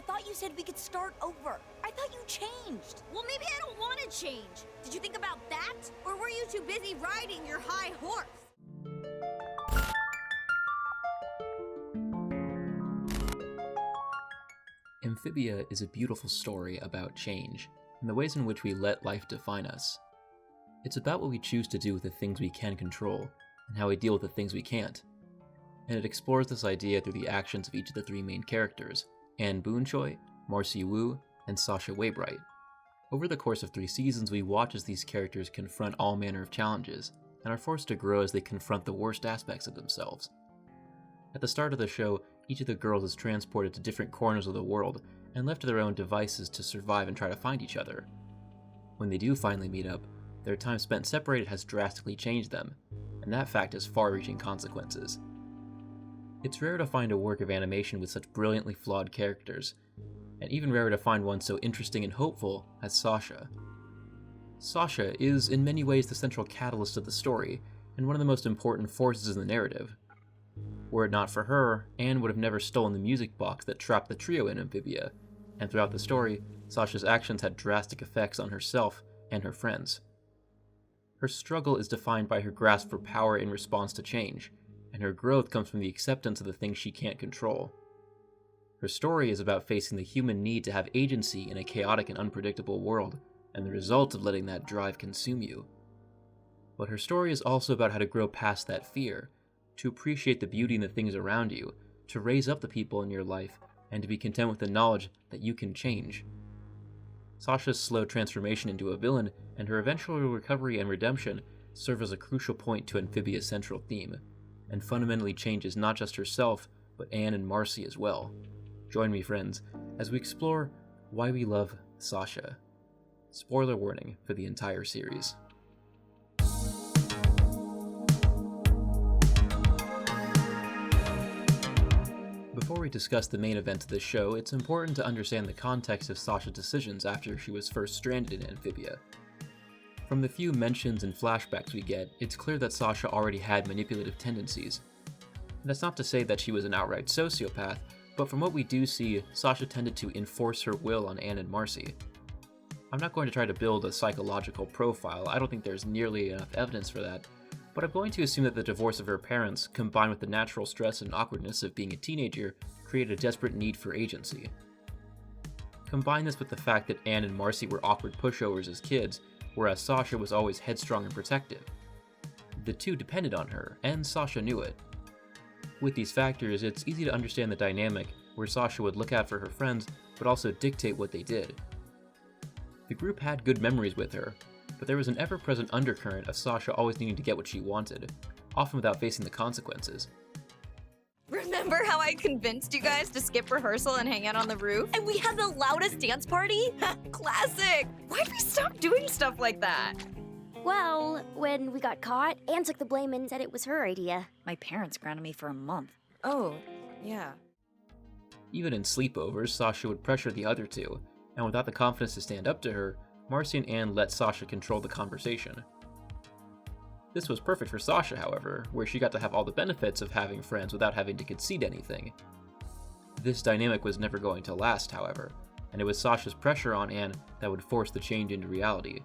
thought you said we could start over. I thought you changed. Well, maybe I don't want to change. Did you think about that? Or were you too busy riding your high horse? Amphibia is a beautiful story about change, and the ways in which we let life define us. It's about what we choose to do with the things we can control, and how we deal with the things we can't. And it explores this idea through the actions of each of the three main characters, Anne Boonchoi, Marcy Wu, and Sasha Waybright. Over the course of 3 seasons, we watch as these characters confront all manner of challenges, and are forced to grow as they confront the worst aspects of themselves. At the start of the show, each of the girls is transported to different corners of the world, and left to their own devices to survive and try to find each other. When they do finally meet up, their time spent separated has drastically changed them, and that fact has far-reaching consequences. It's rare to find a work of animation with such brilliantly flawed characters, and even rarer to find one so interesting and hopeful as Sasha. Sasha is in many ways the central catalyst of the story, and one of the most important forces in the narrative. Were it not for her, Anne would have never stolen the music box that trapped the trio in Amphibia, and throughout the story, Sasha's actions had drastic effects on herself and her friends. Her struggle is defined by her grasp for power in response to change, and her growth comes from the acceptance of the things she can't control. Her story is about facing the human need to have agency in a chaotic and unpredictable world, and the result of letting that drive consume you. But her story is also about how to grow past that fear, to appreciate the beauty in the things around you, to raise up the people in your life, and to be content with the knowledge that you can change. Sasha's slow transformation into a villain and her eventual recovery and redemption serve as a crucial point to Amphibia's central theme, and fundamentally changes not just herself, but Anne and Marcy as well. Join me, friends, as we explore why we love Sasha. Spoiler warning for the entire series. Before we discuss the main event of this show, it's important to understand the context of Sasha's decisions after she was first stranded in Amphibia. From the few mentions and flashbacks we get, it's clear that Sasha already had manipulative tendencies. And that's not to say that she was an outright sociopath, but from what we do see, Sasha tended to enforce her will on Anne and Marcy. I'm not going to try to build a psychological profile, I don't think there's nearly enough evidence for that, but I'm going to assume that the divorce of her parents, combined with the natural stress and awkwardness of being a teenager, created a desperate need for agency. Combine this with the fact that Anne and Marcy were awkward pushovers as kids, whereas Sasha was always headstrong and protective. The two depended on her, and Sasha knew it. With these factors, it's easy to understand the dynamic where Sasha would look out for her friends, but also dictate what they did. The group had good memories with her, but there was an ever-present undercurrent of Sasha always needing to get what she wanted, often without facing the consequences. Remember how I convinced you guys to skip rehearsal and hang out on the roof? And we had the loudest dance party? Classic! Why'd we stop doing stuff like that? Well, when we got caught, Anne took the blame and said it was her idea. My parents grounded me for a month. Oh, yeah. Even in sleepovers, Sasha would pressure the other two, and without the confidence to stand up to her, Marcy and Anne let Sasha control the conversation. This was perfect for Sasha, however, where she got to have all the benefits of having friends without having to concede anything. This dynamic was never going to last, however, and it was Sasha's pressure on Anne that would force the change into reality.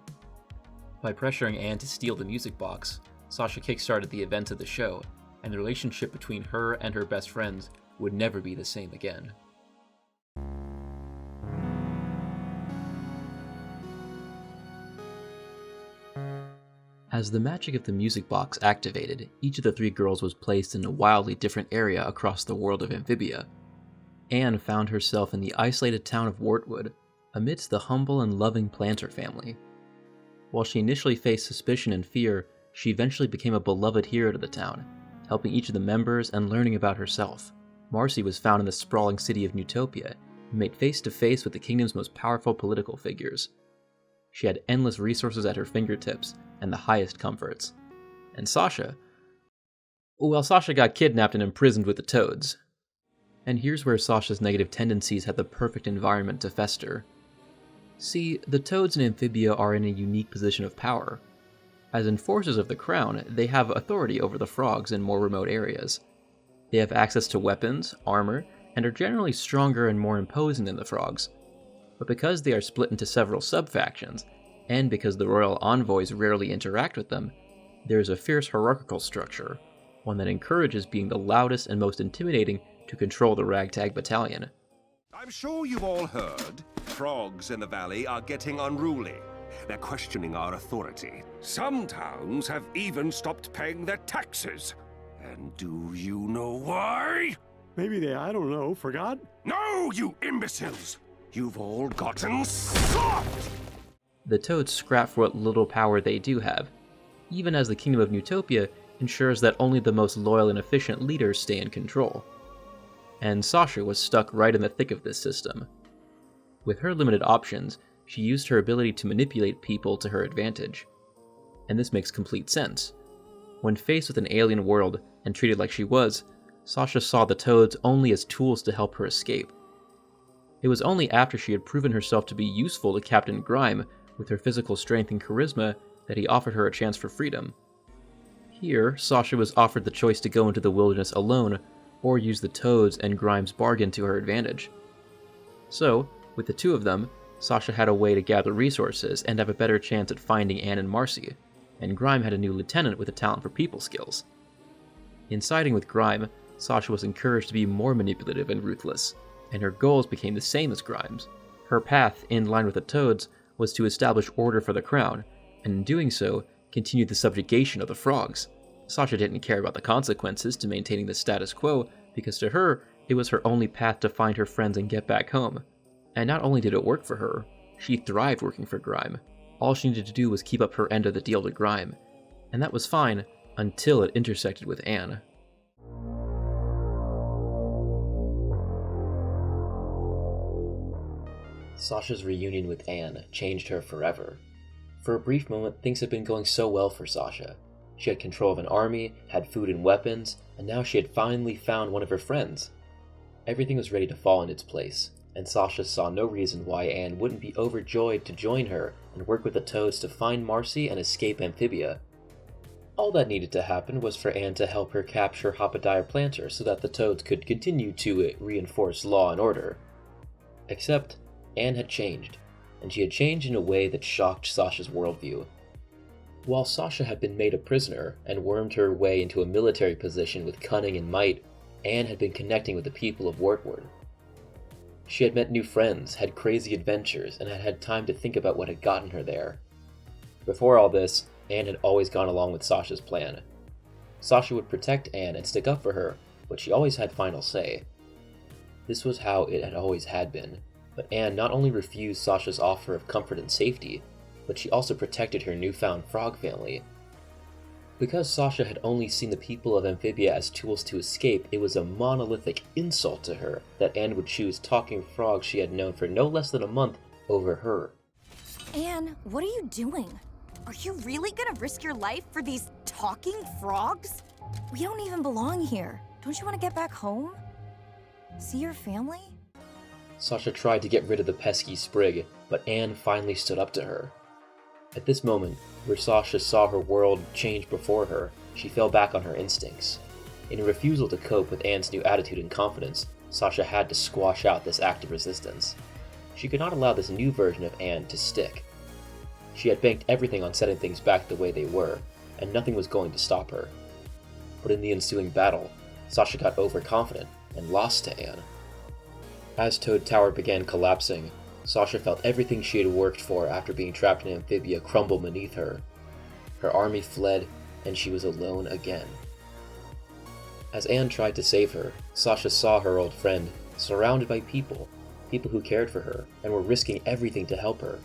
By pressuring Anne to steal the music box, Sasha kickstarted the events of the show, and the relationship between her and her best friends would never be the same again. As the magic of the music box activated, each of the 3 girls was placed in a wildly different area across the world of Amphibia. Anne found herself in the isolated town of Wartwood, amidst the humble and loving planter family. While she initially faced suspicion and fear, she eventually became a beloved hero to the town, helping each of the members and learning about herself. Marcy was found in the sprawling city of Newtopia, and made face-to-face with the kingdom's most powerful political figures. She had endless resources at her fingertips, and the highest comforts. And Sasha? Well, Sasha got kidnapped and imprisoned with the Toads. And here's where Sasha's negative tendencies had the perfect environment to fester. See, the Toads in Amphibia are in a unique position of power. As enforcers of the crown, they have authority over the frogs in more remote areas. They have access to weapons, armor, and are generally stronger and more imposing than the frogs. But because they are split into several sub-factions, and because the royal envoys rarely interact with them, there is a fierce hierarchical structure, one that encourages being the loudest and most intimidating to control the ragtag battalion. I'm sure you've all heard, frogs in the valley are getting unruly. They're questioning our authority. Some towns have even stopped paying their taxes. And do you know why? Maybe they, I don't know, forgot? No, you imbeciles! You've all gotten soft! The toads scrap for what little power they do have, even as the Kingdom of Newtopia ensures that only the most loyal and efficient leaders stay in control. And Sasha was stuck right in the thick of this system. With her limited options, she used her ability to manipulate people to her advantage. And this makes complete sense. When faced with an alien world and treated like she was, Sasha saw the toads only as tools to help her escape. It was only after she had proven herself to be useful to Captain Grime with her physical strength and charisma that he offered her a chance for freedom. Here, Sasha was offered the choice to go into the wilderness alone, or use the toads and Grime's bargain to her advantage. So, with the two of them, Sasha had a way to gather resources and have a better chance at finding Anne and Marcy, and Grime had a new lieutenant with a talent for people skills. In siding with Grime, Sasha was encouraged to be more manipulative and ruthless, and her goals became the same as Grime's. Her path, in line with the toads, was to establish order for the crown, and in doing so, continue the subjugation of the frogs. Sasha didn't care about the consequences to maintaining the status quo, because to her, it was her only path to find her friends and get back home. And not only did it work for her, she thrived working for Grime. All she needed to do was keep up her end of the deal to Grime, and that was fine until it intersected with Anne. Sasha's reunion with Anne changed her forever. For a brief moment, things had been going so well for Sasha. She had control of an army, had food and weapons, and now she had finally found one of her friends. Everything was ready to fall in its place, and Sasha saw no reason why Anne wouldn't be overjoyed to join her and work with the toads to find Marcy and escape Amphibia. All that needed to happen was for Anne to help her capture Hoppediah Planter so that the toads could continue to reinforce law and order. Except, Anne had changed, and she had changed in a way that shocked Sasha's worldview. While Sasha had been made a prisoner and wormed her way into a military position with cunning and might, Anne had been connecting with the people of Wartward. She had met new friends, had crazy adventures, and had had time to think about what had gotten her there. Before all this, Anne had always gone along with Sasha's plan. Sasha would protect Anne and stick up for her, but she always had final say. This was how it had always had been, but Anne not only refused Sasha's offer of comfort and safety, but she also protected her newfound frog family. Because Sasha had only seen the people of Amphibia as tools to escape, it was a monolithic insult to her that Anne would choose talking frogs she had known for no less than a month over her. Anne, what are you doing? Are you really gonna risk your life for these talking frogs? We don't even belong here. Don't you want to get back home? See your family? Sasha tried to get rid of the pesky sprig, but Anne finally stood up to her. At this moment, where Sasha saw her world change before her, she fell back on her instincts. In a refusal to cope with Anne's new attitude and confidence, Sasha had to squash out this act of resistance. She could not allow this new version of Anne to stick. She had banked everything on setting things back the way they were, and nothing was going to stop her. But in the ensuing battle, Sasha got overconfident and lost to Anne. As Toad Tower began collapsing, Sasha felt everything she had worked for after being trapped in Amphibia crumble beneath her. Her army fled, and she was alone again. As Anne tried to save her, Sasha saw her old friend surrounded by people who cared for her and were risking everything to help her.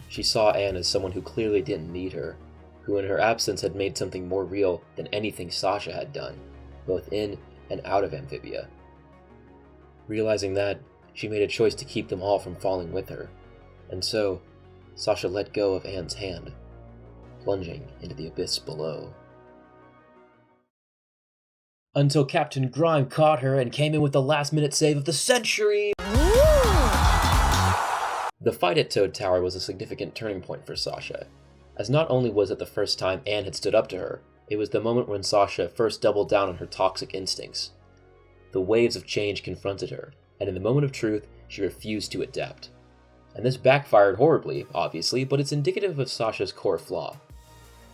She saw Anne as someone who clearly didn't need her, who in her absence had made something more real than anything Sasha had done, both in and out of Amphibia. Realizing that, she made a choice to keep them all from falling with her, and so, Sasha let go of Anne's hand, plunging into the abyss below. Until Captain Grime caught her and came in with the last-minute save of the century! The fight at Toad Tower was a significant turning point for Sasha, as not only was it the first time Anne had stood up to her, it was the moment when Sasha first doubled down on her toxic instincts. The waves of change confronted her, and in the moment of truth, she refused to adapt. And this backfired horribly, obviously, but it's indicative of Sasha's core flaw.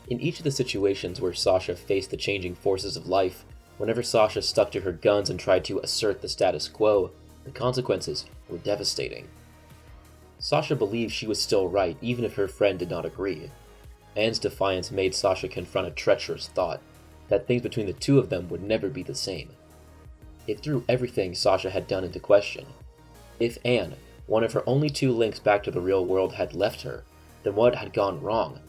In each of the situations where Sasha faced the changing forces of life, whenever Sasha stuck to her guns and tried to assert the status quo, the consequences were devastating. Sasha believed she was still right, even if her friend did not agree. Anne's defiance made Sasha confront a treacherous thought, that things between the two of them would never be the same. It threw everything Sasha had done into question. If Anne, one of her only two links back to the real world, had left her, then what had gone wrong?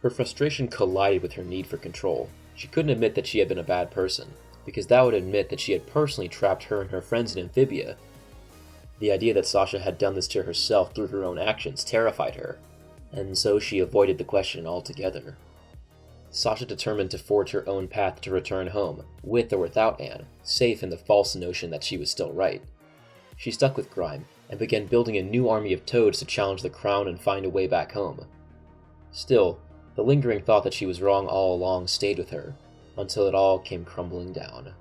Her frustration collided with her need for control. She couldn't admit that she had been a bad person, because that would admit that she had personally trapped her and her friends in Amphibia. The idea that Sasha had done this to herself through her own actions terrified her, and so she avoided the question altogether. Sasha determined to forge her own path to return home, with or without Anne, safe in the false notion that she was still right. She stuck with Ghirahim, and began building a new army of toads to challenge the crown and find a way back home. Still, the lingering thought that she was wrong all along stayed with her, until it all came crumbling down.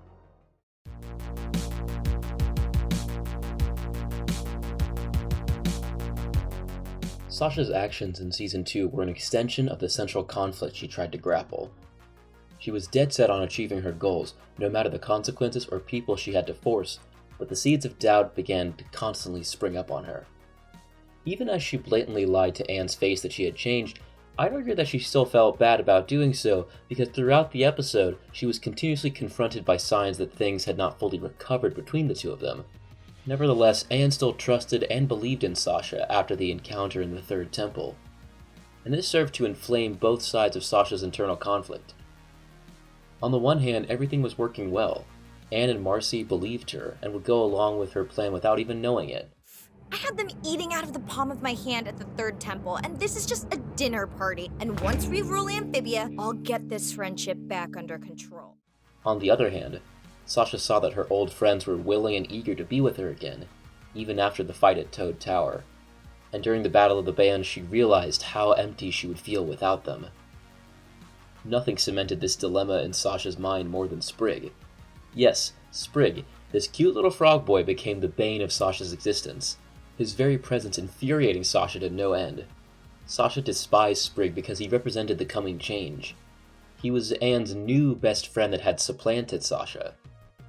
Sasha's actions in Season 2 were an extension of the central conflict she tried to grapple. She was dead set on achieving her goals, no matter the consequences or people she had to force, but the seeds of doubt began to constantly spring up on her. Even as she blatantly lied to Anne's face that she had changed, I'd argue that she still felt bad about doing so, because throughout the episode, she was continuously confronted by signs that things had not fully recovered between the two of them. Nevertheless, Anne still trusted and believed in Sasha after the encounter in the Third Temple, and this served to inflame both sides of Sasha's internal conflict. On the one hand, everything was working well. Anne and Marcy believed her, and would go along with her plan without even knowing it. I had them eating out of the palm of my hand at the Third Temple, and this is just a dinner party. And once we rule Amphibia, I'll get this friendship back under control. On the other hand, Sasha saw that her old friends were willing and eager to be with her again, even after the fight at Toad Tower. And during the Battle of the Bands, she realized how empty she would feel without them. Nothing cemented this dilemma in Sasha's mind more than Sprig. Yes, Sprig, this cute little frog boy, became the bane of Sasha's existence, his very presence infuriating Sasha to no end. Sasha despised Sprig because he represented the coming change. He was Anne's new best friend that had supplanted Sasha.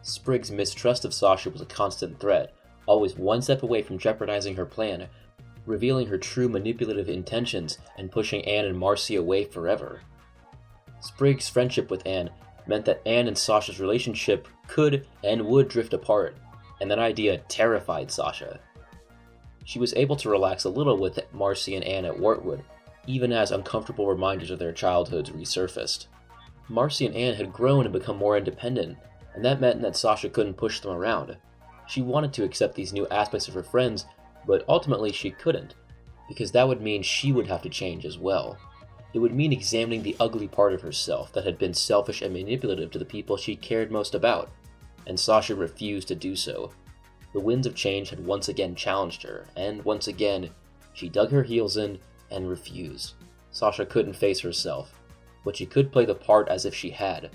Sprig's mistrust of Sasha was a constant threat, always one step away from jeopardizing her plan, revealing her true manipulative intentions and pushing Anne and Marcy away forever. Sprig's friendship with Anne meant that Anne and Sasha's relationship could and would drift apart, and that idea terrified Sasha. She was able to relax a little with Marcy and Anne at Wartwood, even as uncomfortable reminders of their childhoods resurfaced. Marcy and Anne had grown and become more independent, and that meant that Sasha couldn't push them around. She wanted to accept these new aspects of her friends, but ultimately she couldn't, because that would mean she would have to change as well. It would mean examining the ugly part of herself that had been selfish and manipulative to the people she cared most about, and Sasha refused to do so. The winds of change had once again challenged her, and once again, she dug her heels in and refused. Sasha couldn't face herself, but she could play the part as if she had,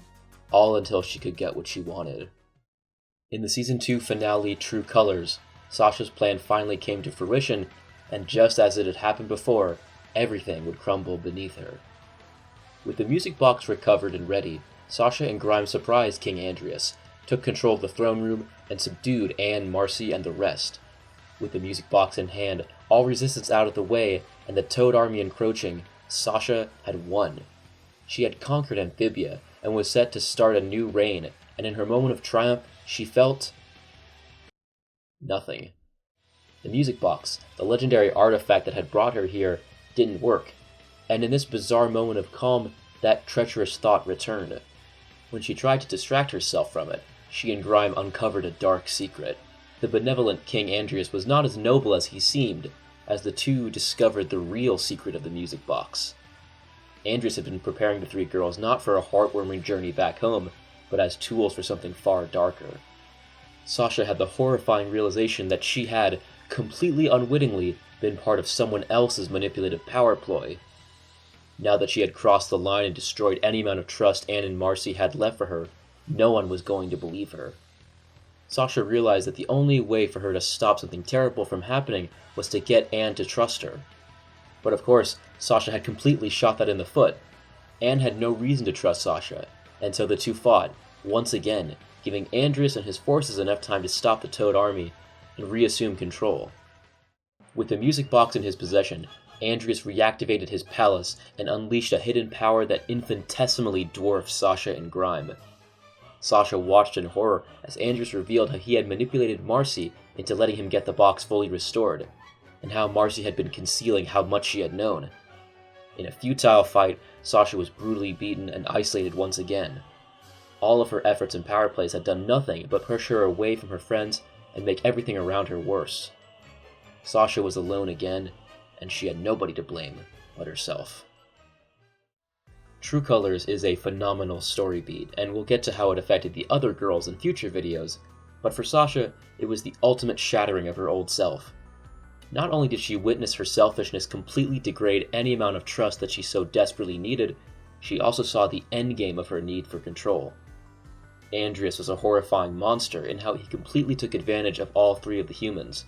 all until she could get what she wanted. In the Season 2 finale, True Colors, Sasha's plan finally came to fruition, and just as it had happened before, everything would crumble beneath her. With the music box recovered and ready, Sasha and Ghirahim surprised King Andrias, took control of the throne room, and subdued Anne, Marcy, and the rest. With the music box in hand, all resistance out of the way, and the Toad army encroaching, Sasha had won. She had conquered Amphibia, and was set to start a new reign, and in her moment of triumph, she felt nothing. The music box, the legendary artifact that had brought her here, didn't work, and in this bizarre moment of calm, that treacherous thought returned. When she tried to distract herself from it, she and Ghirahim uncovered a dark secret. The benevolent King Andrias was not as noble as he seemed, as the two discovered the real secret of the music box. Andrias had been preparing the three girls not for a heartwarming journey back home, but as tools for something far darker. Sasha had the horrifying realization that she had, completely unwittingly, been part of someone else's manipulative power ploy. Now that she had crossed the line and destroyed any amount of trust Anne and Marcy had left for her, no one was going to believe her. Sasha realized that the only way for her to stop something terrible from happening was to get Anne to trust her. But of course, Sasha had completely shot that in the foot. Anne had no reason to trust Sasha, and so the two fought, once again, giving Andreas and his forces enough time to stop the Toad army and reassume control. With the music box in his possession, Andreas reactivated his palace and unleashed a hidden power that infinitesimally dwarfed Sasha and Grime. Sasha watched in horror as Andreas revealed how he had manipulated Marcy into letting him get the box fully restored, and how Marcy had been concealing how much she had known. In a futile fight, Sasha was brutally beaten and isolated once again. All of her efforts and power plays had done nothing but push her away from her friends and make everything around her worse. Sasha was alone again, and she had nobody to blame but herself. True Colors is a phenomenal story beat, and we'll get to how it affected the other girls in future videos, but for Sasha, it was the ultimate shattering of her old self. Not only did she witness her selfishness completely degrade any amount of trust that she so desperately needed, she also saw the endgame of her need for control. Andreas was a horrifying monster in how he completely took advantage of all three of the humans.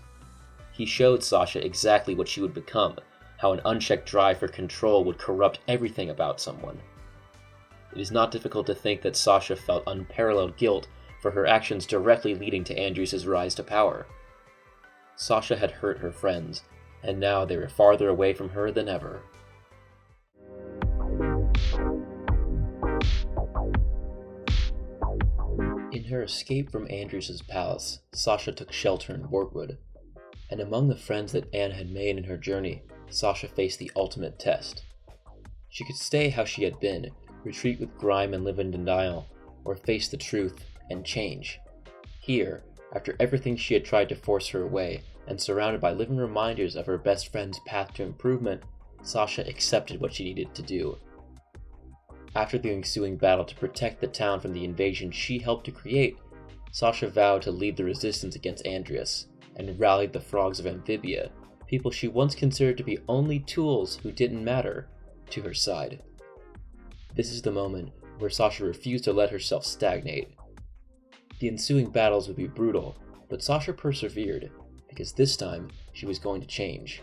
He showed Sasha exactly what she would become, how an unchecked drive for control would corrupt everything about someone. It is not difficult to think that Sasha felt unparalleled guilt for her actions directly leading to Andreas' rise to power. Sasha had hurt her friends, and now they were farther away from her than ever. In her escape from Andreas' palace, Sasha took shelter in Wartwood, and among the friends that Anne had made in her journey, Sasha faced the ultimate test. She could stay how she had been, retreat with Grime and live in denial, or face the truth and change. Here, after everything she had tried to force her away, and surrounded by living reminders of her best friend's path to improvement, Sasha accepted what she needed to do. After the ensuing battle to protect the town from the invasion she helped to create, Sasha vowed to lead the resistance against Andreas, and rallied the frogs of Amphibia, people she once considered to be only tools who didn't matter, to her side. This is the moment where Sasha refused to let herself stagnate. The ensuing battles would be brutal, but Sasha persevered, because this time she was going to change,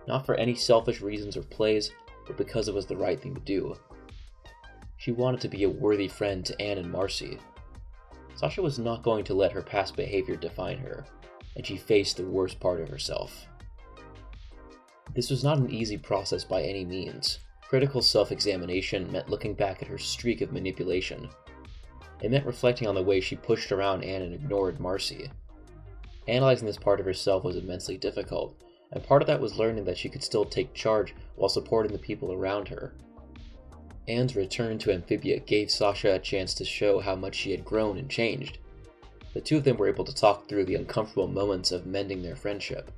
not for any selfish reasons or plays, but because it was the right thing to do. She wanted to be a worthy friend to Anne and Marcy. Sasha was not going to let her past behavior define her, and she faced the worst part of herself. This was not an easy process by any means. Critical self-examination meant looking back at her streak of manipulation. It meant reflecting on the way she pushed around Anne and ignored Marcy. Analyzing this part of herself was immensely difficult, and part of that was learning that she could still take charge while supporting the people around her. Anne's return to Amphibia gave Sasha a chance to show how much she had grown and changed. The two of them were able to talk through the uncomfortable moments of mending their friendship.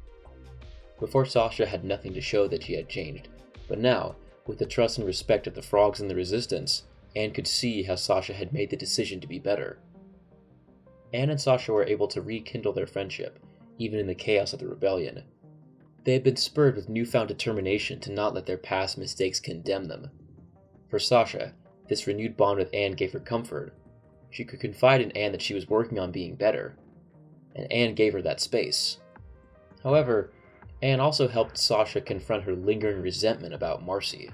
Before, Sasha had nothing to show that she had changed, but now, with the trust and respect of the frogs and the resistance, Anne could see how Sasha had made the decision to be better. Anne and Sasha were able to rekindle their friendship, even in the chaos of the rebellion. They had been spurred with newfound determination to not let their past mistakes condemn them. For Sasha, this renewed bond with Anne gave her comfort. She could confide in Anne that she was working on being better, and Anne gave her that space. However, Anne also helped Sasha confront her lingering resentment about Marcy.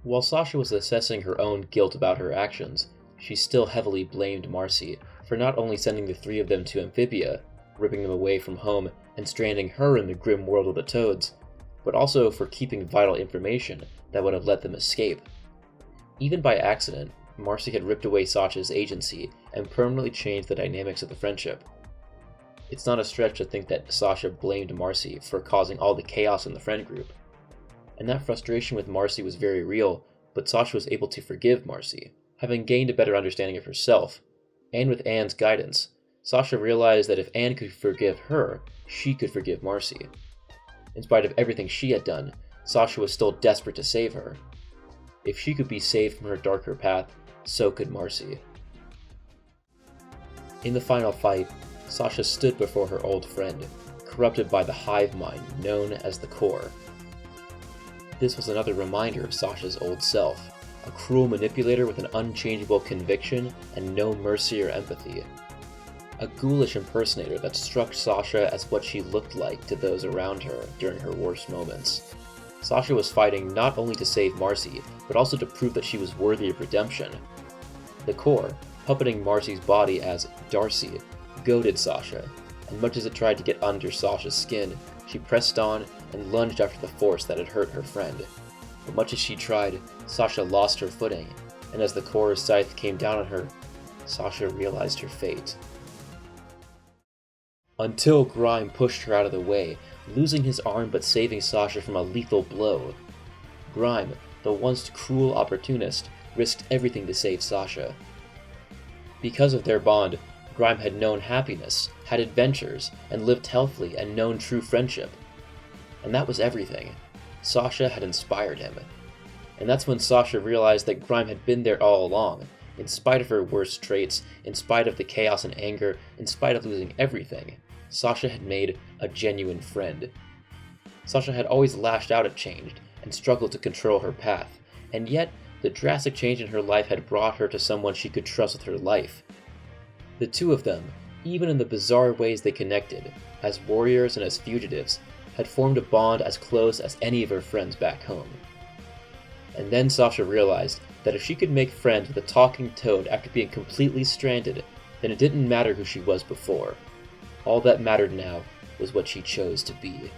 While Sasha was assessing her own guilt about her actions, she still heavily blamed Marcy for not only sending the three of them to Amphibia, ripping them away from home and stranding her in the grim world of the Toads, but also for keeping vital information that would have let them escape. Even by accident, Marcy had ripped away Sasha's agency and permanently changed the dynamics of the friendship. It's not a stretch to think that Sasha blamed Marcy for causing all the chaos in the friend group. And that frustration with Marcy was very real, but Sasha was able to forgive Marcy. Having gained a better understanding of herself, and with Anne's guidance, Sasha realized that if Anne could forgive her, she could forgive Marcy. In spite of everything she had done, Sasha was still desperate to save her. If she could be saved from her darker path, so could Marcy. In the final fight, Sasha stood before her old friend, corrupted by the hive mind known as the Core. This was another reminder of Sasha's old self, a cruel manipulator with an unchangeable conviction and no mercy or empathy. a ghoulish impersonator that struck Sasha as what she looked like to those around her during her worst moments. Sasha was fighting not only to save Marcy, but also to prove that she was worthy of redemption. The core, puppeting Marcy's body as Darcy, goaded Sasha, and much as it tried to get under Sasha's skin, she pressed on and lunged after the force that had hurt her friend. But much as she tried, Sasha lost her footing, and as the core's scythe came down on her, Sasha realized her fate. Until Ghirahim pushed her out of the way, losing his arm but saving Sasha from a lethal blow. Ghirahim, the once cruel opportunist, risked everything to save Sasha. Because of their bond, Ghirahim had known happiness, had adventures, and lived healthily and known true friendship. And that was everything. Sasha had inspired him. And that's when Sasha realized that Ghirahim had been there all along, in spite of her worst traits, in spite of the chaos and anger, in spite of losing everything. Sasha had made a genuine friend. Sasha had always lashed out at change and struggled to control her path, and yet the drastic change in her life had brought her to someone she could trust with her life. The two of them, even in the bizarre ways they connected, as warriors and as fugitives, had formed a bond as close as any of her friends back home. And then Sasha realized that if she could make friends with a talking toad after being completely stranded, then it didn't matter who she was before. All that mattered now was what she chose to be.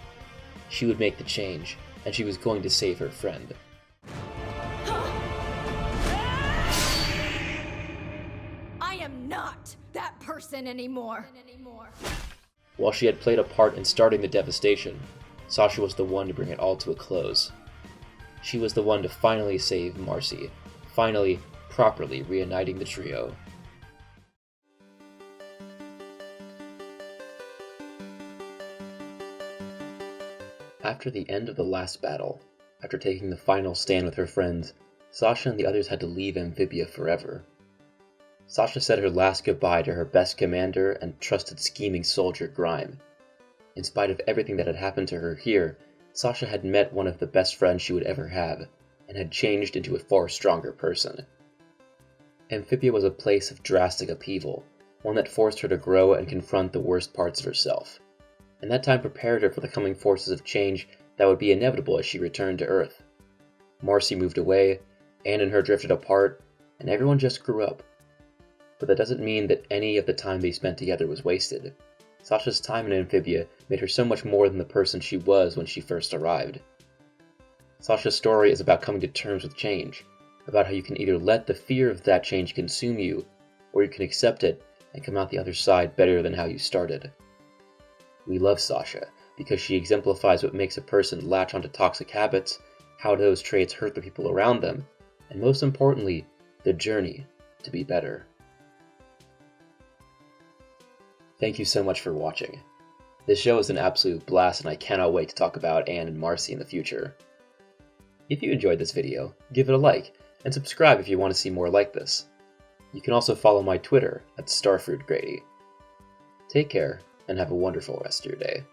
She would make the change, and she was going to save her friend. I am not that person anymore. While she had played a part in starting the devastation, Sasha was the one to bring it all to a close. She was the one to finally save Marcy, finally, properly reuniting the trio. After the end of the last battle, after taking the final stand with her friends, Sasha and the others had to leave Amphibia forever. Sasha said her last goodbye to her best commander and trusted scheming soldier Ghirahim. In spite of everything that had happened to her here, Sasha had met one of the best friends she would ever have, and had changed into a far stronger person. Amphibia was a place of drastic upheaval, one that forced her to grow and confront the worst parts of herself. And that time prepared her for the coming forces of change that would be inevitable as she returned to Earth. Marcy moved away, Anne and her drifted apart, and everyone just grew up. But that doesn't mean that any of the time they spent together was wasted. Sasha's time in Amphibia made her so much more than the person she was when she first arrived. Sasha's story is about coming to terms with change, about how you can either let the fear of that change consume you, or you can accept it and come out the other side better than how you started. We love Sasha because she exemplifies what makes a person latch onto toxic habits, how those traits hurt the people around them, and most importantly, the journey to be better. Thank you so much for watching. This show is an absolute blast and I cannot wait to talk about Anne and Marcy in the future. If you enjoyed this video, give it a like, and subscribe if you want to see more like this. You can also follow my Twitter at StarfruitGrady. Take care, and have a wonderful rest of your day.